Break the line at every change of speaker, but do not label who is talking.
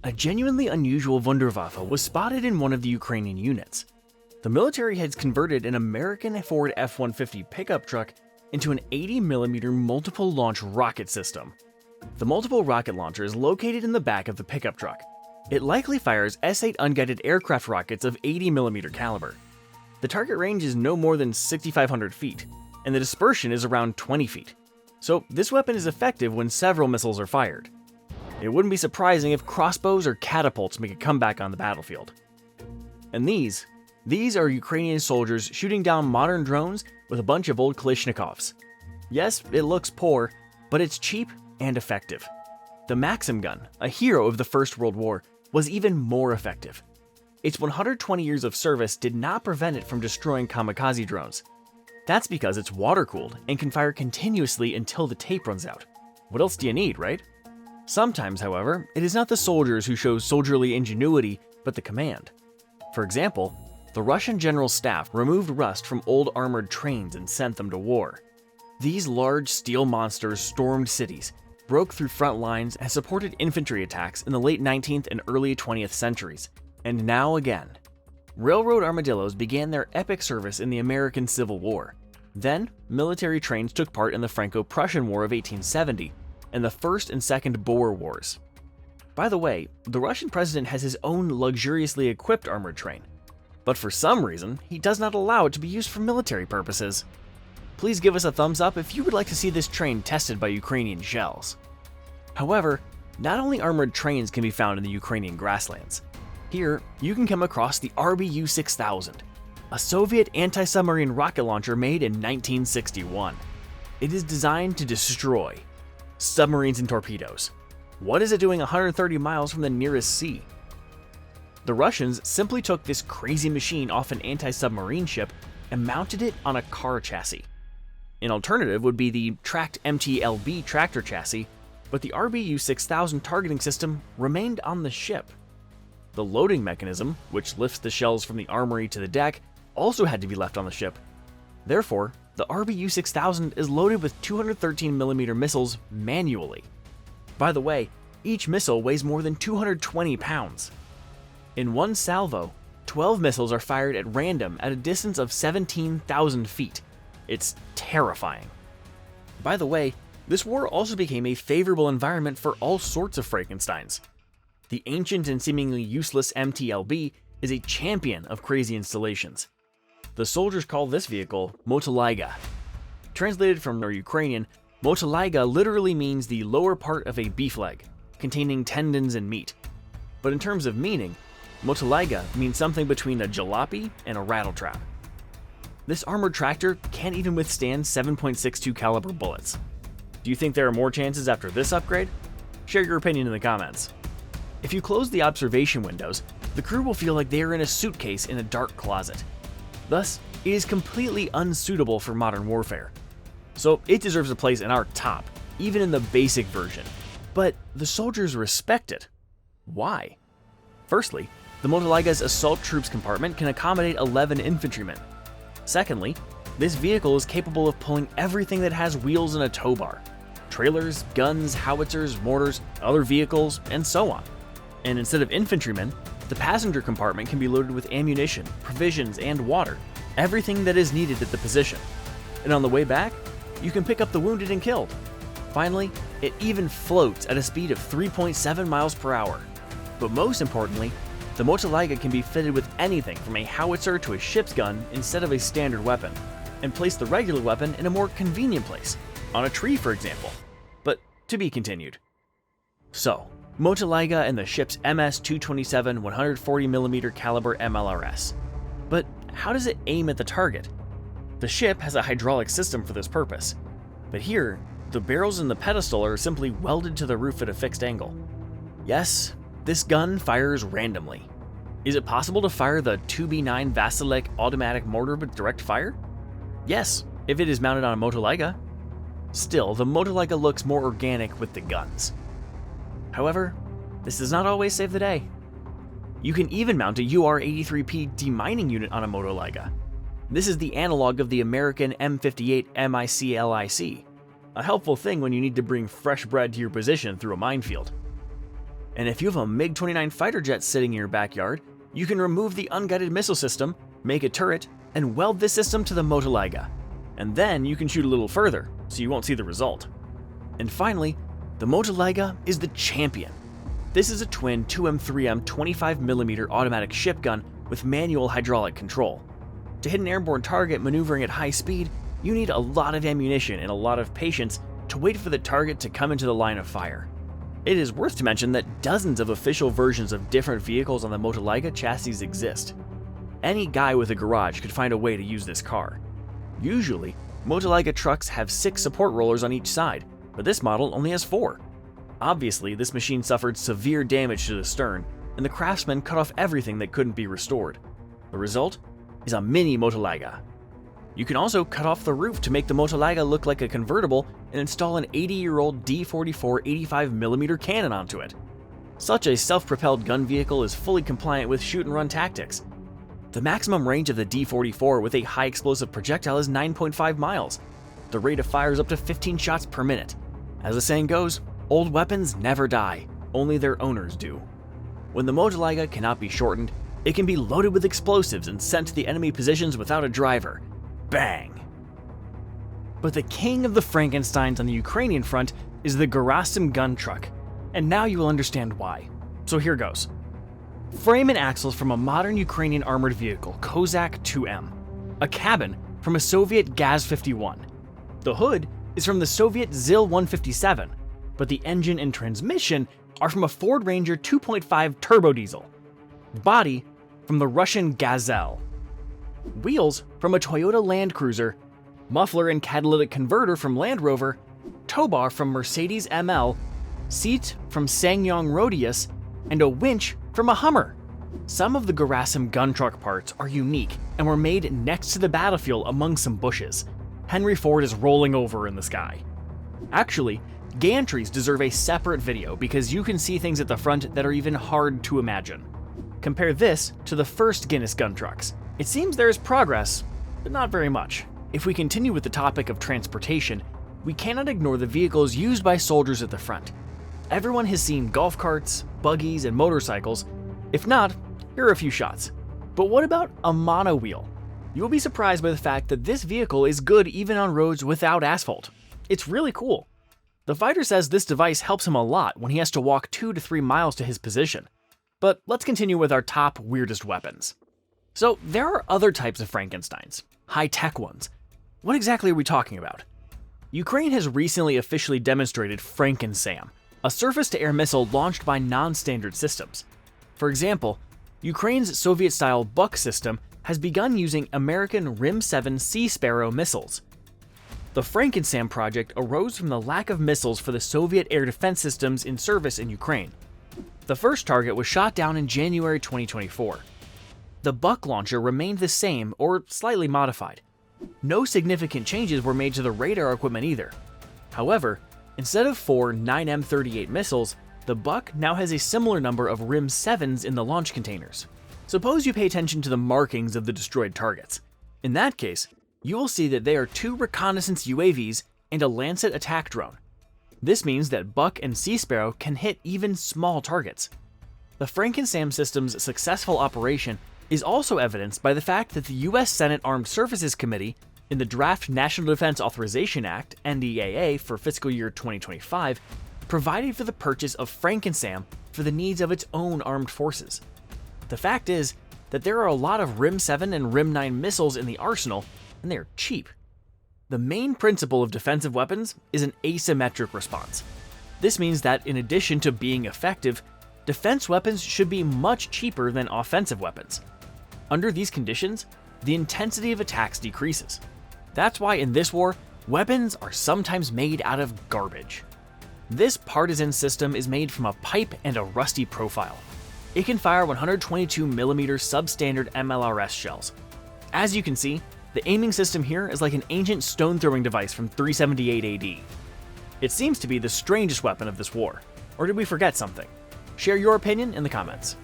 A genuinely unusual Wunderwaffe was spotted in one of the Ukrainian units. The military had converted an American Ford F-150 pickup truck into an 80mm multiple launch rocket system. The multiple rocket launcher is located in the back of the pickup truck. It likely fires S-8 unguided aircraft rockets of 80mm caliber. The target range is no more than 6,500 feet, and the dispersion is around 20 feet. So this weapon is effective when several missiles are fired. It wouldn't be surprising if crossbows or catapults make a comeback on the battlefield. And these are Ukrainian soldiers shooting down modern drones with a bunch of old Kalashnikovs. Yes, it looks poor, but it's cheap and effective. The Maxim gun, a hero of the First World War, was even more effective. Its 120 years of service did not prevent it from destroying kamikaze drones. That's because it's water-cooled and can fire continuously until the tape runs out. What else do you need, right? Sometimes, however, it is not the soldiers who show soldierly ingenuity, but the command. For example, the Russian general staff removed rust from old armored trains and sent them to war. These large steel monsters stormed cities, broke through front lines, and supported infantry attacks in the late 19th and early 20th centuries. And now again. Railroad armadillos began their epic service in the American Civil War. Then, military trains took part in the Franco-Prussian War of 1870 and the First and Second Boer Wars. By the way, the Russian president has his own luxuriously equipped armored train, but for some reason, he does not allow it to be used for military purposes. Please give us a thumbs up if you would like to see this train tested by Ukrainian shells. However, not only armored trains can be found in the Ukrainian grasslands. Here, you can come across the RBU-6000, a Soviet anti-submarine rocket launcher made in 1961. It is designed to destroy submarines and torpedoes. What is it doing 130 miles from the nearest sea? The Russians simply took this crazy machine off an anti-submarine ship and mounted it on a car chassis. An alternative would be the tracked MTLB tractor chassis, but the RBU-6000 targeting system remained on the ship. The loading mechanism, which lifts the shells from the armory to the deck, also had to be left on the ship. Therefore, the RBU-6000 is loaded with 213mm missiles manually. By the way, each missile weighs more than 220 pounds. In one salvo, 12 missiles are fired at random at a distance of 17,000 feet. It's terrifying. By the way, this war also became a favorable environment for all sorts of Frankensteins. The ancient and seemingly useless MTLB is a champion of crazy installations. The soldiers call this vehicle Motolyga. Translated from Ukrainian, Motolyga literally means the lower part of a beef leg, containing tendons and meat. But in terms of meaning, Motolyga means something between a jalopy and a rattletrap. This armored tractor can't even withstand 7.62 caliber bullets. Do you think there are more chances after this upgrade? Share your opinion in the comments. If you close the observation windows, the crew will feel like they are in a suitcase in a dark closet. Thus, it is completely unsuitable for modern warfare. So it deserves a place in our top, even in the basic version. But the soldiers respect it. Why? Firstly, the Motolyga's assault troops compartment can accommodate 11 infantrymen. Secondly, this vehicle is capable of pulling everything that has wheels and a tow bar. Trailers, guns, howitzers, mortars, other vehicles, and so on. And instead of infantrymen, the passenger compartment can be loaded with ammunition, provisions, and water, everything that is needed at the position. And on the way back, you can pick up the wounded and killed. Finally, it even floats at a speed of 3.7 miles per hour. But most importantly, the Motolyga can be fitted with anything from a howitzer to a ship's gun instead of a standard weapon, and place the regular weapon in a more convenient place, on a tree for example. But to be continued. So, Motolyga and the ship's MS-227 140mm caliber MLRS. But how does it aim at the target? The ship has a hydraulic system for this purpose, but here, the barrels in the pedestal are simply welded to the roof at a fixed angle. Yes, this gun fires randomly. Is it possible to fire the 2B9 Vasilek automatic mortar with direct fire? Yes, if it is mounted on a Motolyga. Still, the Motolyga looks more organic with the guns. However, this does not always save the day. You can even mount a UR-83P demining unit on a Motolyga. This is the analog of the American M58 MICLIC, a helpful thing when you need to bring fresh bread to your position through a minefield. And if you have a MiG-29 fighter jet sitting in your backyard, you can remove the unguided missile system, make a turret, and weld this system to the Motolyga. And then you can shoot a little further, so you won't see the result. And finally, the Motolyga is the champion. This is a twin 2M3M 25mm automatic ship gun with manual hydraulic control. To hit an airborne target maneuvering at high speed, you need a lot of ammunition and a lot of patience to wait for the target to come into the line of fire. It is worth to mention that dozens of official versions of different vehicles on the Motolyga chassis exist. Any guy with a garage could find a way to use this car. Usually, Motolyga trucks have 6 support rollers on each side, but this model only has 4. Obviously, this machine suffered severe damage to the stern, and the craftsmen cut off everything that couldn't be restored. The result is a mini Motolyga. You can also cut off the roof to make the Motolyga look like a convertible and install an 80-year-old D44 85mm cannon onto it. Such a self-propelled gun vehicle is fully compliant with shoot-and-run tactics. The maximum range of the D44 with a high-explosive projectile is 9.5 miles. The rate of fire is up to 15 shots per minute. As the saying goes, old weapons never die, only their owners do. When the Motolyga cannot be shortened, it can be loaded with explosives and sent to the enemy positions without a driver. Bang! But the king of the Frankensteins on the Ukrainian front is the FrankenSAM gun truck, and now you will understand why. So here goes. Frame and axles from a modern Ukrainian armored vehicle, Kozak 2M. A cabin from a Soviet Gaz-51. The hood is from the Soviet Zil-157, but the engine and transmission are from a Ford Ranger 2.5 turbo diesel. Body from the Russian Gazelle. Wheels from a Toyota Land Cruiser, muffler and catalytic converter from Land Rover, tow bar from Mercedes ML, seat from SsangYong Rodius, and a winch from a Hummer. Some of the FrankenSAM gun truck parts are unique and were made next to the battlefield among some bushes. Henry Ford is rolling over in the sky. Actually, gantries deserve a separate video because you can see things at the front that are even hard to imagine. Compare this to the first Guinness gun trucks. It seems there is progress, but not very much. If we continue with the topic of transportation, we cannot ignore the vehicles used by soldiers at the front. Everyone has seen golf carts, buggies, and motorcycles. If not, here are a few shots. But what about a monowheel? You will be surprised by the fact that this vehicle is good even on roads without asphalt. It's really cool. The fighter says this device helps him a lot when he has to walk 2 to 3 miles to his position. But let's continue with our top weirdest weapons. So there are other types of Frankensteins, high-tech ones. What exactly are we talking about? Ukraine has recently officially demonstrated FrankenSAM, a surface-to-air missile launched by non-standard systems. For example, Ukraine's Soviet-style Buk system has begun using American RIM-7 Sea Sparrow missiles. The FrankenSAM project arose from the lack of missiles for the Soviet air defense systems in service in Ukraine. The first target was shot down in January 2024. The Buk launcher remained the same or slightly modified. No significant changes were made to the radar equipment either. However, instead of 4 9M38 missiles, the Buk now has a similar number of RIM-7s in the launch containers. Suppose you pay attention to the markings of the destroyed targets. In that case, you will see that they are 2 reconnaissance UAVs and a Lancet attack drone. This means that Buk and Sea Sparrow can hit even small targets. The FrankenSAM system's successful operation is also evidenced by the fact that the U.S. Senate Armed Services Committee, in the draft National Defense Authorization Act, NDAA, for fiscal year 2025, provided for the purchase of FrankenSAM for the needs of its own armed forces. The fact is that there are a lot of RIM-7 and RIM-9 missiles in the arsenal, and they are cheap. The main principle of defensive weapons is an asymmetric response. This means that in addition to being effective, defense weapons should be much cheaper than offensive weapons. Under these conditions, the intensity of attacks decreases. That's why in this war, weapons are sometimes made out of garbage. This partisan system is made from a pipe and a rusty profile. It can fire 122mm substandard MLRS shells. As you can see, the aiming system here is like an ancient stone-throwing device from 378 AD. It seems to be the strangest weapon of this war. Or did we forget something? Share your opinion in the comments.